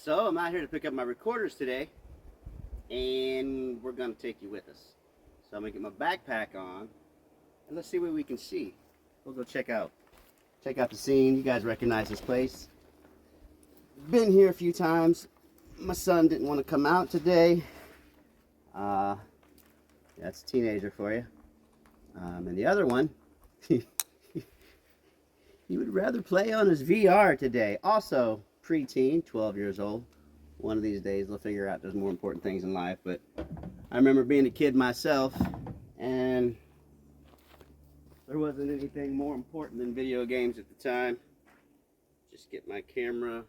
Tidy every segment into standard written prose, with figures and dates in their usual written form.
So I'm out here to pick up my recorders today, and we're gonna take you with us. So I'm gonna get my backpack on, and let's see what we can see. We'll go check out the scene. You guys recognize this place. Been here a few times. My son didn't want to come out today. That's a teenager for you. And the other one, he would rather play on his VR today. Also, preteen, 12 years old. One of these days they'll figure out there's more important things in life. But I remember being a kid myself, and there wasn't anything more important than video games at the time. Just get my camera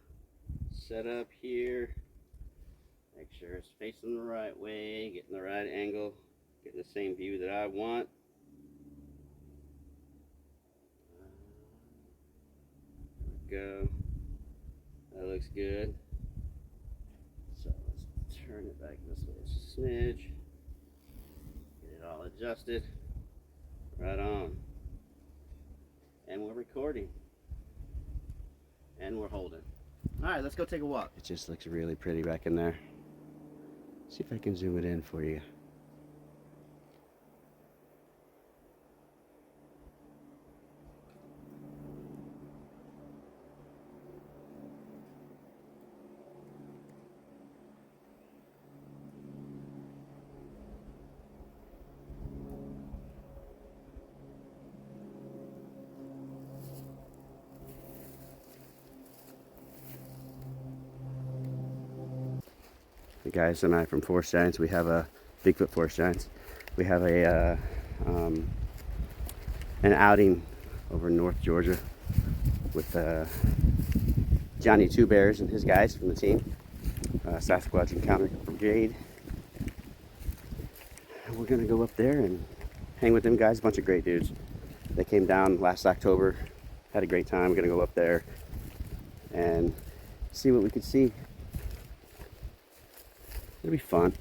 set up here. Make sure it's facing the right way, getting the right angle, getting the same view that I want. There we go. That looks good. So let's turn it back this way just a smidge. Get it all adjusted. Right on. And we're recording. And we're holding. Alright, let's go take a walk. It just looks really pretty back in there. See if I can zoom it in for you. The guys and I from Forest Giants, we have a Bigfoot Forest Giants. We have a an outing over in North Georgia with Johnny Two Bears and his guys from the team, Sasquatch Encounter Brigade. And we're gonna go up there and hang with them guys. A bunch of great dudes. They came down last October, had a great time. We're gonna go up there and see what we could see. It'll be fun.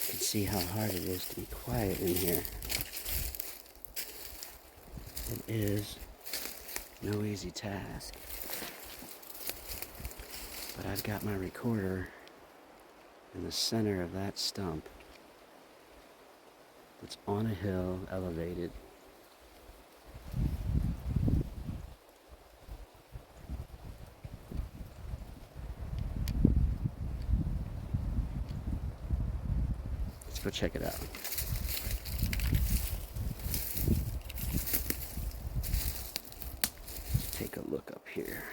You can see how hard it is to be quiet in here. It is no easy task. But I've got my recorder in the center of that stump. It's on a hill, elevated. Let's go check it out. Let's take a look up here.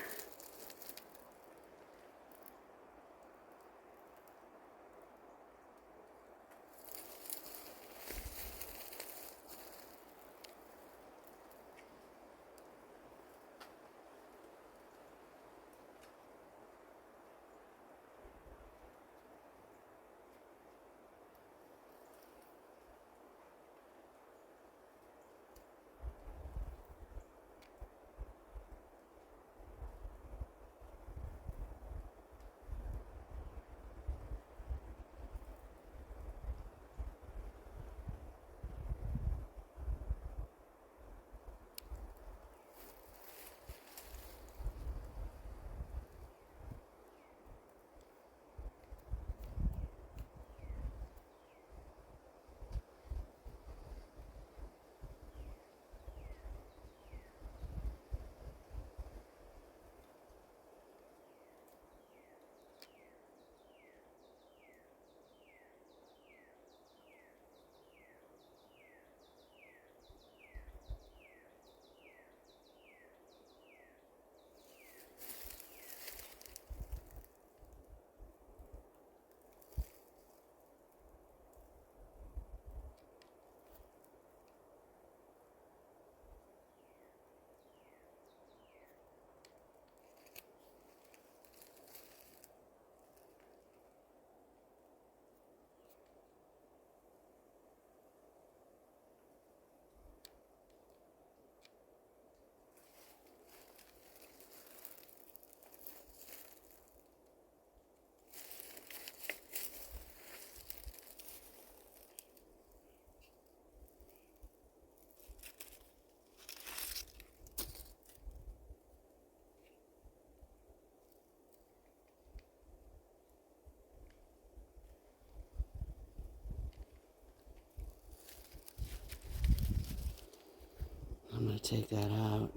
take that out.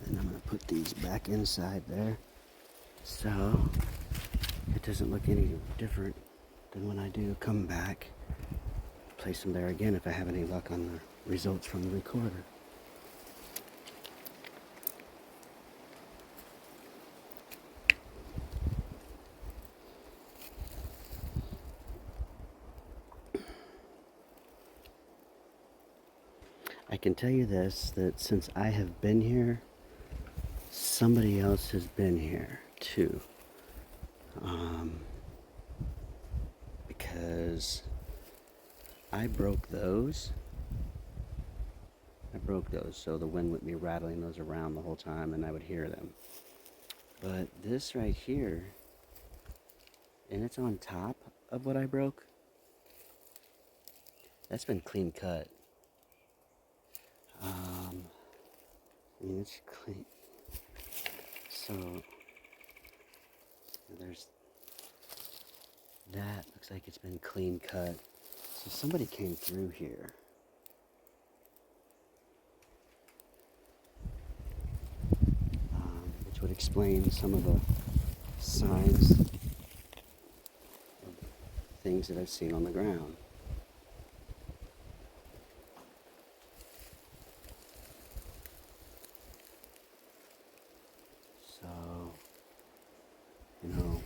Then I'm going to put these back inside there so it doesn't look any different than when I do come back. Place them there again if I have any luck on the results from the recorder. I can tell you this, that since I have been here, somebody else has been here too. Because I broke those, so the wind would be rattling those around the whole time and I would hear them. But this right here, and it's on top of what I broke, that's been clean cut. I mean, it's clean. So there's that. Looks like it's been clean cut. So somebody came through here. Which would explain some of the signs of things that I've seen on the ground. So, you know,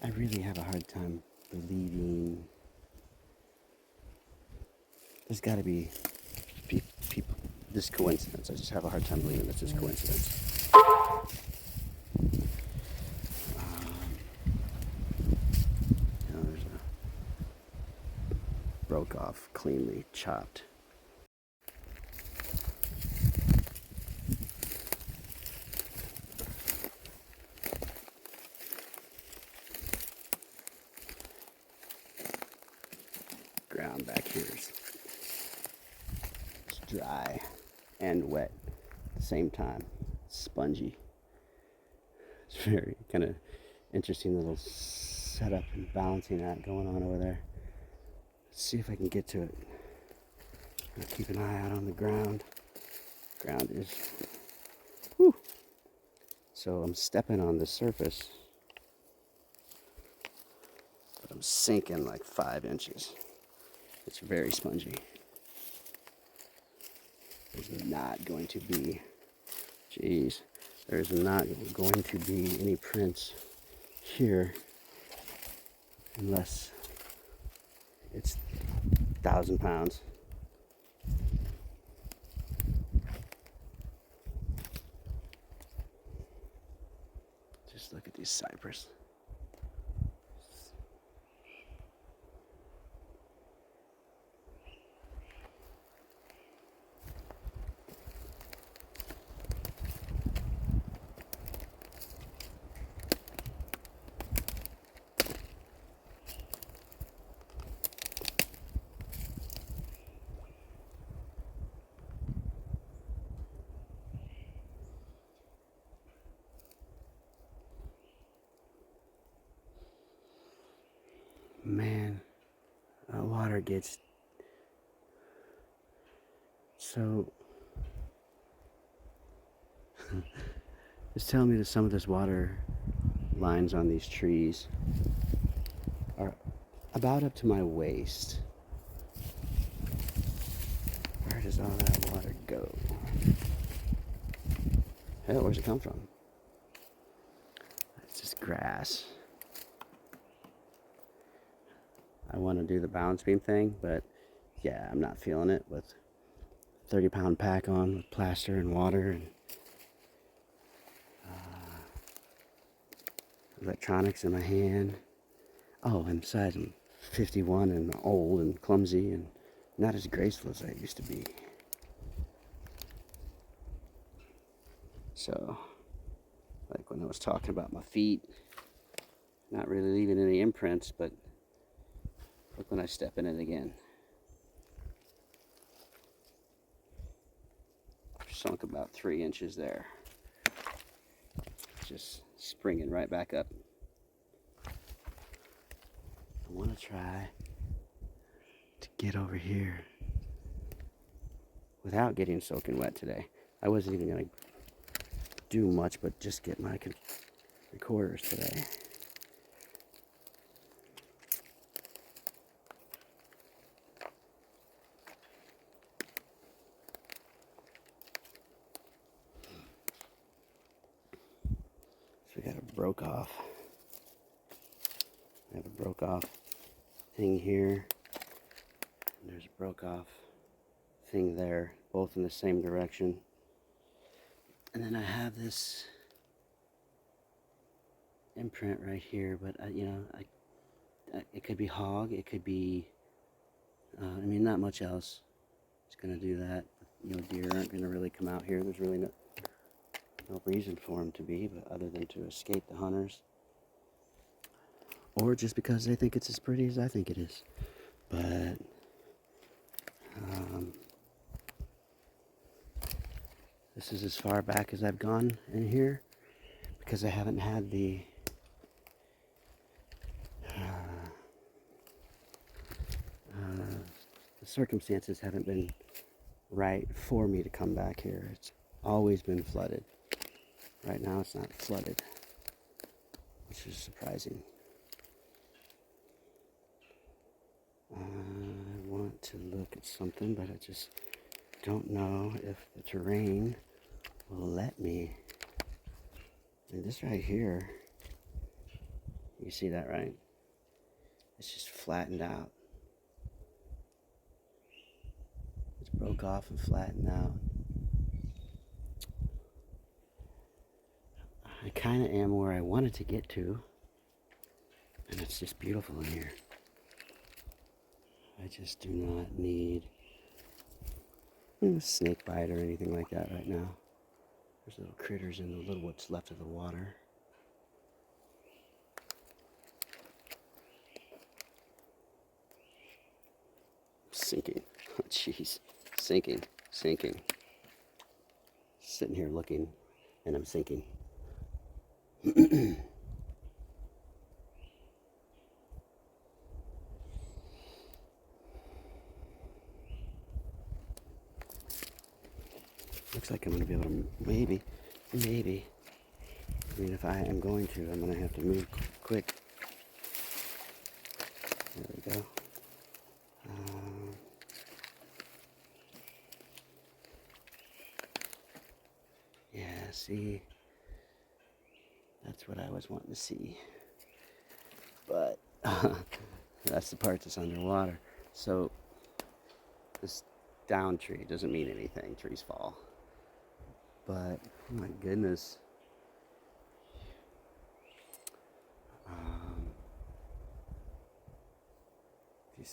I really have a hard time believing there's got to be people, this coincidence. I just have a hard time believing it's just coincidence. You know, there's a broke off, cleanly chopped. Ground back here is dry and wet at the same time. Spongy. It's very kind of interesting little setup and balancing act going on over there. Let's see if I can get to it. I'll keep an eye out on the ground. Ground is, whew. So I'm stepping on the surface, but I'm sinking like 5 inches. It's very spongy. There's not going to be, there's not going to be any prints here unless it's 1,000 pounds. Just look at these cypress. Man, the water gets so. Just telling me that some of this water lines on these trees are about up to my waist. Where does all that water go? Hell, where's it come from? It's just grass. I want to do the balance beam thing, but yeah, I'm not feeling it with 30-pound pack on with plaster and water and electronics in my hand. Oh, and besides, I'm 51 and old and clumsy and not as graceful as I used to be. So, like when I was talking about my feet, Not really leaving any imprints, but look when I step in it again. Sunk about 3 inches there. Just springing right back up. I want to try to get over here without getting soaking wet today. I wasn't even going to do much but just get my recorders today. So we got a broke off. I have a broke off thing here. And there's a broke off thing there, both in the same direction. And then I have this imprint right here, but it could be hog, it could be, I mean, not much else. It's gonna do that. Deer aren't gonna really come out here. There's really no reason for them to be, but other than to escape the hunters, or just because they think it's as pretty as I think it is. But this is as far back as I've gone in here because I haven't had the circumstances haven't been right for me to come back here. It's always been flooded. Right now it's not flooded, which is surprising. I want to look at something, but I just don't know if the terrain will let me. And this right here, you see that, right? It's just flattened out. It's broke off and flattened out. I kind of am where I wanted to get to, and it's just beautiful in here. I just do not need a snake bite or anything like that right now. There's little critters in the little what's left of the water. Sinking. Oh, jeez. Sinking. Sitting here looking, and I'm sinking. Looks like I'm going to be able to, maybe. I mean, if I am going to, I'm going to have to move quick. There we go. Yeah, see, that's what I was wanting to see. But that's the part that's underwater. So this down tree doesn't mean anything. Trees fall. But, oh my goodness. You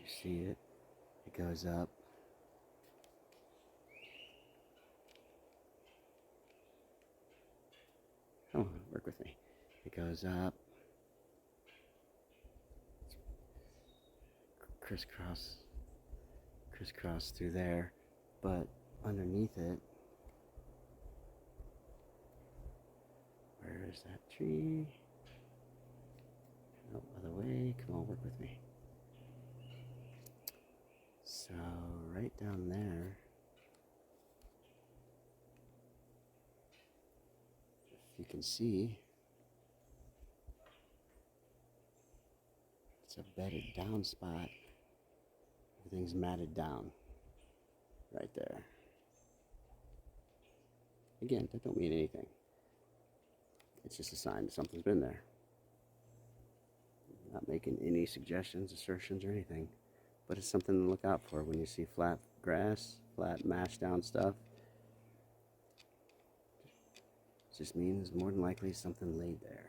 see it? It goes up. Oh, work with me. It goes up. Crisscross through there. But underneath it, where is that tree? No, other way. Come on, work with me. So, right down there, if you can see, it's a bedded down spot. Everything's matted down right there. Again, that don't mean anything. It's just a sign that something's been there. I'm not making any suggestions, assertions, or anything. But it's something to look out for when you see flat grass, flat mashed down stuff. It just means more than likely something laid there.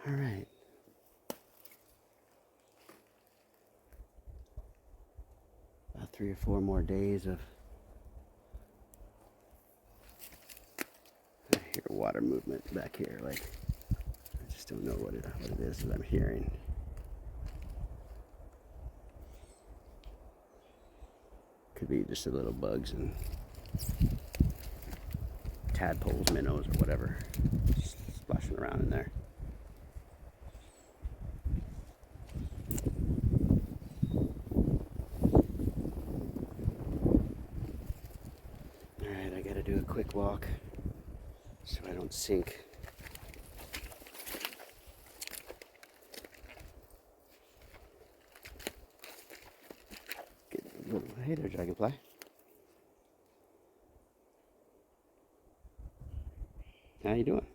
All right. About 3 or 4 more days of, I hear water movement back here, like I just don't know what it is that I'm hearing. Could be just the little bugs and tadpoles, minnows, or whatever splashing around in there. Alright, I gotta do a quick walk so I don't sink. Hey there, dragonfly. How you doing?